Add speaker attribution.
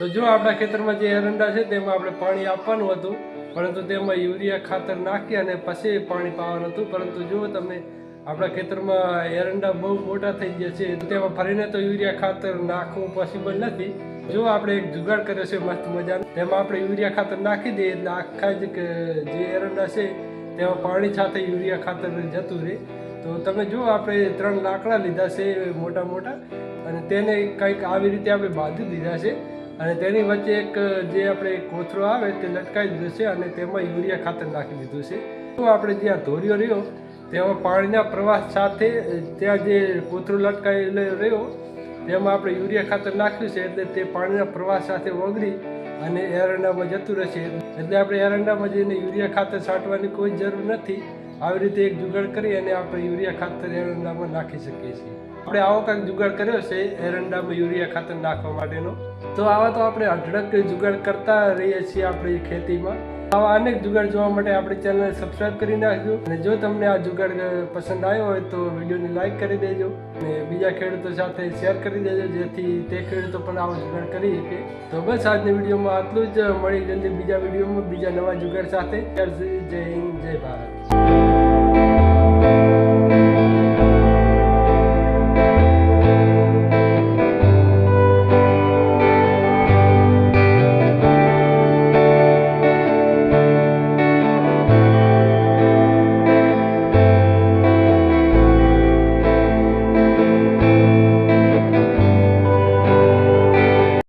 Speaker 1: તો જો આપણા ખેતરમાં જે એરંડા છે તેમાં આપણે પાણી આપવાનું હતું, પરંતુ તેમાં યુરિયા ખાતર નાખી અને પછી પાણી પાવાનું હતું. પરંતુ જો તમે આપણા ખેતરમાં એરંડા બહુ મોટા થઈ ગયા છે તો તેમાં ફરીને તો યુરિયા ખાતર નાખવું પોસિબલ નથી. જો આપણે એક જુગાડ કર્યો છે મસ્ત મજાનો, તેમાં આપણે યુરિયા ખાતર નાખી દઈએ એટલે આખા જે એરંડા છે તેમાં પાણી સાથે યુરિયા ખાતર જતું રહે. તો તમે જો આપણે 3 લાકડા લીધા છે મોટા મોટા, અને તેને કંઈક આવી રીતે આપણે બાંધી દીધા છે, અને તેની વચ્ચે એક જે આપણે કોથળો આવે તે લટકાવી દીધો છે અને તેમાં યુરિયા ખાતર નાખી દીધું છે. તો આપણે જ્યાં ધોરિયો રહ્યો તેમાં પાણીના પ્રવાહ સાથે ત્યાં જે કોથળો લટકાવેલો રહ્યો તેમાં આપણે યુરિયા ખાતર નાખ્યું છે, એટલે તે પાણીના પ્રવાહ સાથે ઓગળી અને એરંડામાં જતું રહેશે. એટલે આપણે એરંડામાં જઈને યુરિયા ખાતર છાંટવાની કોઈ જરૂર નથી. આવી રીતે એક જુગાડ કરી અને આપણે યુરિયા ખાતર એરંડામાં નાખી શકીએ છીએ. આપણે આવો કંઈક જુગાડ કર્યો છે એરંડામાં યુરિયા ખાતર નાખવા માટેનો. તો આવા તો આપણે અઢળક જુગાડ કરતા રહીએ છીએ આપણી ખેતીમાં. આવા અનેક જુગાડ જોવા માટે આપણી ચેનલ સબસ્ક્રાઈબ કરી નાખજો. અને જો તમને આ જુગાડ પસંદ આવ્યો હોય તો વિડીયોને લાઈક કરી દેજો અને બીજા ખેડૂતો સાથે શેર કરી દેજો, જેથી તે ખેડૂતો પણ આવો જુગાડ કરી શકે. તો બસ આજની વિડીયોમાં આટલું જ. મળી જલ્દી બીજા વિડીયોમાં બીજા નવા જુગાડ સાથે. જય હિન્દ, જય ભારત.